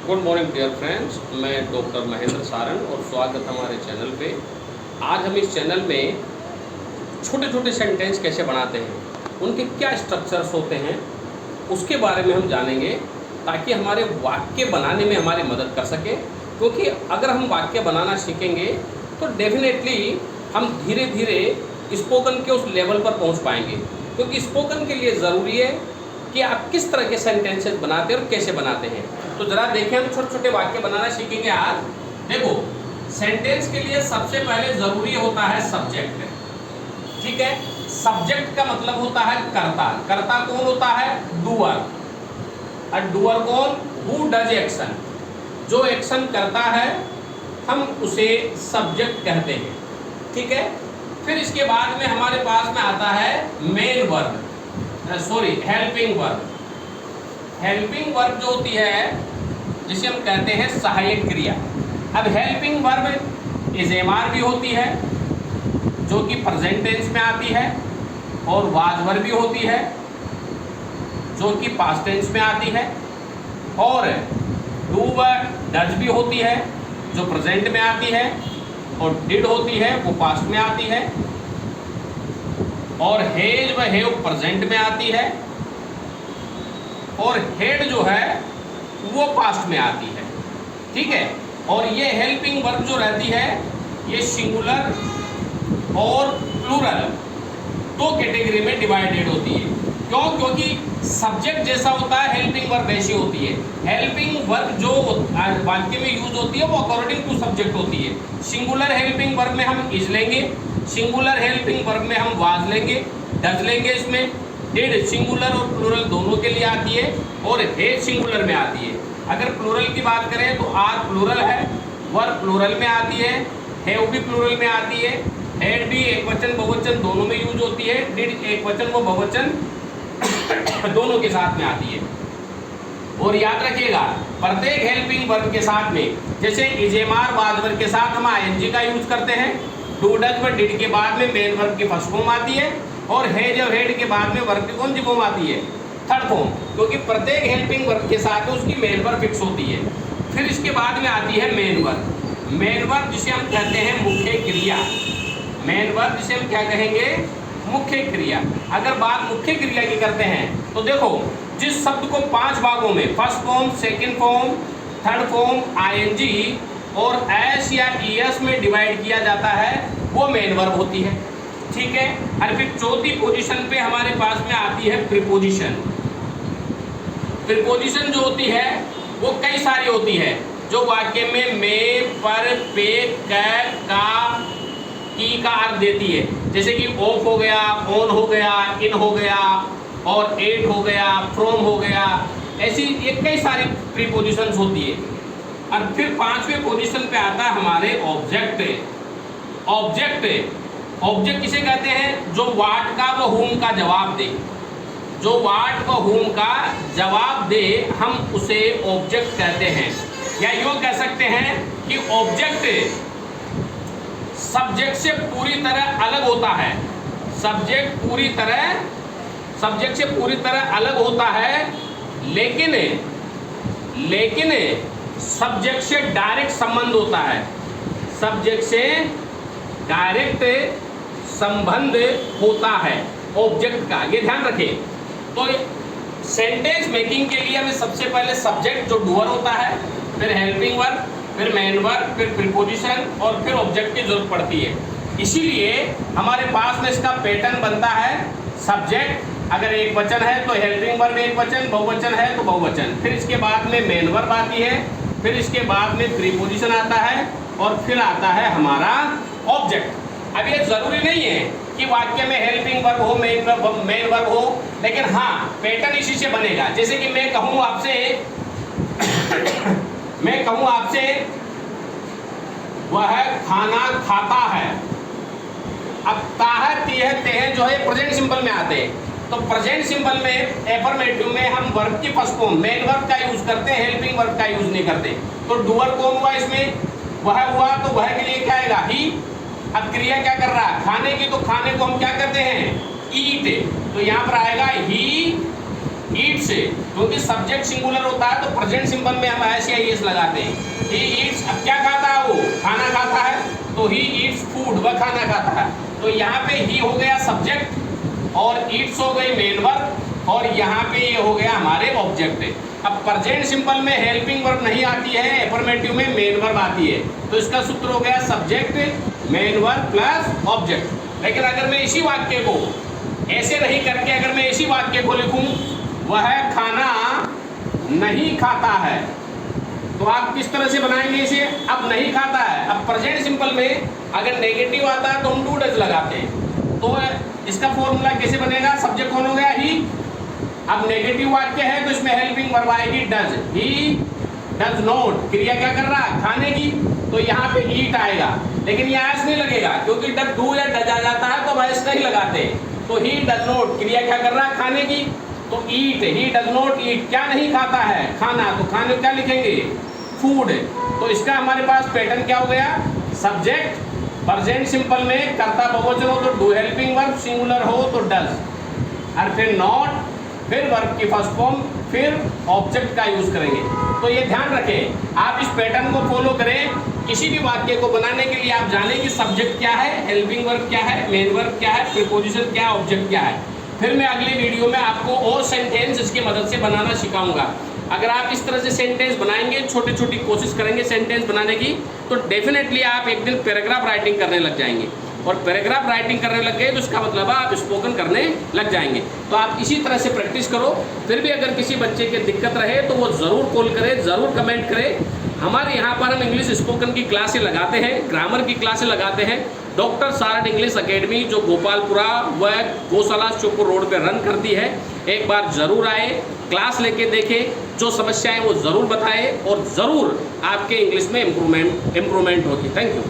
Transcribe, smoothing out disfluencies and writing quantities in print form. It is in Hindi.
गुड मॉर्निंग डियर फ्रेंड्स, मैं डॉक्टर महेंद्र सारंग और स्वागत हमारे चैनल पे। आज हम इस चैनल में छोटे छोटे सेंटेंस कैसे बनाते हैं, उनके क्या स्ट्रक्चर्स होते हैं, उसके बारे में हम जानेंगे ताकि हमारे वाक्य बनाने में हमारी मदद कर सके। क्योंकि अगर हम वाक्य बनाना सीखेंगे तो डेफिनेटली हम धीरे धीरे स्पोकन के उस लेवल पर पहुंच पाएंगे। क्योंकि स्पोकन के लिए ज़रूरी है कि आप किस तरह के सेंटेंसेस बनाते हैं और कैसे बनाते हैं। तो ज़रा देखें, हम छोटे छोटे वाक्य बनाना सीखेंगे आज। देखो, सेंटेंस के लिए सबसे पहले ज़रूरी होता है सब्जेक्ट। ठीक है, सब्जेक्ट का मतलब होता है कर्ता। कर्ता कौन होता है? डूअर। और डूअर कौन? Who does action. जो एक्शन करता है हम उसे सब्जेक्ट कहते हैं। ठीक है, फिर इसके बाद में हमारे पास में आता है main verb, helping verb. Helping verb जो होती है जिसे हम कहते हैं सहायक क्रिया। अब हेल्पिंग वर्ब इज़ेमार भी होती है जो कि प्रेजेंट टेंस में आती है, और वाज वर्ब भी होती है जो कि पास्ट टेंस में आती है, और डू व डज भी होती है जो प्रेजेंट में आती है, और डिड होती है वो पास्ट में आती है, और हेज व हैव प्रेजेंट में आती है, और हेड जो है वो पास्ट में आती है। ठीक है, और ये हेल्पिंग वर्ब जो रहती है ये सिंगुलर और प्लूरल दो कैटेगरी में डिवाइडेड होती है। क्यों? क्योंकि सब्जेक्ट जैसा होता है हेल्पिंग वर्ब वैसी होती है। हेल्पिंग वर्ब जो वाक्य में यूज होती है वो अकॉर्डिंग टू सब्जेक्ट होती है। सिंगुलर हेल्पिंग वर्ब में हम इज लेंगे, सिंगुलर हेल्पिंग वर्ब में हम वाज लेंगे, डज लेंगे। इसमें डिड सिंगुलर और प्लूरल दोनों के लिए आती है, और हेज सिंगुलर में आती है। अगर प्लूरल की बात करें तो आर प्लूरल है, वर्ब प्लूरल में आती है, हैव भी प्लूरल में आती है, हेड भी एक वचन बहुवचन दोनों में यूज होती है, डिड एक वचन व बहुवचन दोनों के साथ में आती है। और याद रखिएगा, प्रत्येक हेल्पिंग वर्ब के साथ में, जैसे इजेमार वाज वर्ब के साथ हम आईएनजी का यूज करते हैं, डू डज व डिड के बाद में मेन वर्ब की फर्स्ट फॉर्म आती है, और हेज और हेड के बाद में वर्ब की कौन सी फॉर्म आती है? Third form. क्योंकि प्रत्येक हेल्पिंग वर्ब के साथ में उसकी मेन वर्ब फिक्स होती है। फिर इसके बाद में आती है मेन वर्ब। मेन वर्ब जिसे हम कहते हैं मुख्य क्रिया। मेन वर्ब जिसे हम क्या कहेंगे? मुख्य क्रिया। अगर बात मुख्य क्रिया की करते हैं तो देखो, जिस शब्द को 5 भागों में first form, second form, third form, ING और एस या ईएस में डिवाइड किया जाता है वो मेन वर्ब होती है। ठीक है, और फिर चौथी पोजीशन पे हमारे पास में आती है प्रीपोजिशन। प्रीपोजिशन जो होती है वो कई सारी होती है, जो वाक्य में, पर, पे, का, की का अर्थ देती है। जैसे कि ऑफ हो गया, ऑन हो गया, इन हो गया, और एट हो गया, फ्रॉम हो गया। ऐसी ये कई सारी प्रीपोजिशंस होती है। और फिर 5वें पोजीशन पे आता है हमारे ऑब्जेक्ट। ऑब्जेक्ट किसे कहते हैं? जो व्हाट का व हुम का जवाब दे। जो व्हाट व हुम का जवाब दे हम उसे ऑब्जेक्ट कहते हैं। या यूँ कह सकते हैं कि ऑब्जेक्ट सब्जेक्ट से पूरी तरह अलग होता है। सब्जेक्ट से पूरी तरह अलग होता है, लेकिन सब्जेक्ट से डायरेक्ट संबंध होता है। सब्जेक्ट से डायरेक्ट संबंध होता है ऑब्जेक्ट का, ये ध्यान रखें। तो सेंटेंस मेकिंग के लिए हमें सबसे पहले सब्जेक्ट जो डूअर होता है, फिर हेल्पिंग वर्ब, फिर मेन वर्ब, फिर प्रीपोजिशन, और फिर ऑब्जेक्ट की जरूरत पड़ती है। इसीलिए हमारे पास में इसका पैटर्न बनता है। सब्जेक्ट अगर एक वचन है तो हेल्पिंग वर्ब एक वचन, बहुवचन है तो बहुवचन, फिर इसके बाद में मेन वर्ब आती है, फिर इसके बाद में प्रीपोजिशन आता है, और फिर आता है हमारा ऑब्जेक्ट। अब ये जरूरी नहीं है कि वाक्य में हेल्पिंग वर्ब हो, मेन वर्ब हो, लेकिन हाँ पैटर्न इसी से बनेगा। जैसे कि मैं कहूँ आपसे वह खाना खाता है। अब ताह, तीह, तेह जो है प्रेजेंट सिंपल में आते हैं। तो प्रेजेंट सिंपल में एफर्मेटिव में हम वर्ब की फर्स्ट फॉर्म मेन वर्ब का यूज करते हैं, हेल्पिंग वर्ब का यूज नहीं करते। तो डूअर कौन हुआ इसमें? वह हुआ, तो वह के लिए क्या आएगा? ही। अब क्रिया क्या कर रहा है? खाने की, तो खाने को हम क्या करते हैं? ईट। तो यहाँ पर आएगा ही ईट से, क्योंकि सब्जेक्ट सिंगुलर होता है तो प्रेजेंट सिंपल में हम ऐसे या एस लगाते हैं। ही ईट्स, अब क्या खाता है वो, खाना खाता है, तो ही ईट्स फूड, वह खाना खाता है। तो यहाँ पे ही हो गया सब्जेक्ट और ईट्स हो गई मेन वर्ब और यहाँ पे ये हो गया हमारे ऑब्जेक्ट। अब प्रेजेंट सिंपल में हेल्पिंग वर्ब नहीं आती है, अफर्मेटिव में मेन वर्ब आती है, तो इसका सूत्र हो गया subject main verb plus object. लेकिन अगर मैं इसी वाक्य को ऐसे नहीं करके अगर मैं इसी वाक्य को लिखूं, वह खाना नहीं खाता है, तो आप किस तरह से बनाएंगे इसे? अब नहीं खाता है, अब प्रेजेंट सिंपल में अगर नेगेटिव आता है तो हम डू डज लगाते हैं, तो इसका फॉर्मूला कैसे बनेगा? सब्जेक्ट कौन हो गया? ही। अब नेगेटिव वाक्य है तो इसमें हेल्पिंग वर्ब आएगी डज। ही डज नॉट, क्रिया क्या कर रहा है? खाने की, तो यहाँ पे ईट आएगा, लेकिन यहाँ एस नहीं लगेगा क्योंकि जब डू या डज आ जाता है तो एस नहीं लगाते। तो ही डज नॉट, क्रिया क्या कर रहा है? खाने की, तो ईट, ही डज नॉट ईट, क्या नहीं खाता है? खाना, तो खाने क्या लिखेंगे? फूड। तो इसका हमारे पास पैटर्न क्या हो गया? सब्जेक्ट प्रेजेंट सिंपल में कर्ता बहुवचन हो तो डू, हेल्पिंग वर्ब सिंगुलर हो तो डज, और फिर नॉट, फिर वर्ब की फर्स्ट फॉर्म, फिर ऑब्जेक्ट का यूज करेंगे। तो ये ध्यान रखें, आप इस पैटर्न को फॉलो करें। किसी भी वाक्य को बनाने के लिए आप जानें कि सब्जेक्ट क्या है, हेल्पिंग वर्ब क्या है, मेन वर्ब क्या है, प्रीपोजिशन क्या है, ऑब्जेक्ट क्या है। फिर मैं अगली वीडियो में आपको और सेंटेंस इसकी मदद से बनाना सिखाऊंगा। अगर आप इस तरह से सेंटेंस बनाएंगे, छोटी छोटी कोशिश करेंगे सेंटेंस बनाने की, तो डेफिनेटली आप एक दिन पैराग्राफ राइटिंग करने लग जाएंगे, और पैराग्राफ राइटिंग करने लग गए तो इसका मतलब है आप स्पोकन करने लग जाएंगे। तो आप इसी तरह से प्रैक्टिस करो। फिर भी अगर किसी बच्चे की दिक्कत रहे तो वो ज़रूर कॉल करे, ज़रूर कमेंट करे। हमारे यहाँ पर हम इंग्लिश स्पोकन की क्लासें लगाते हैं, ग्रामर की क्लासें लगाते हैं। डॉक्टर सारड इंग्लिश एकेडमी जो गोपालपुरा व गौशाला चौक रोड पे रन करती है, एक बार ज़रूर आए, क्लास लेके देखें, जो समस्याएं वो ज़रूर बताएं, और ज़रूर आपके इंग्लिश में इम्प्रूवमेंट होगी। Thank you.